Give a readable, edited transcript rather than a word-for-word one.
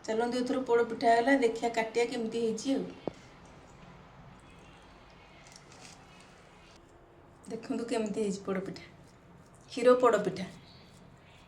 चलते एथर पोड़ पिठा है देखिया काटिया केमती है देखु केमती है पोड़ पिठा क्षीर पोड़ पिठा।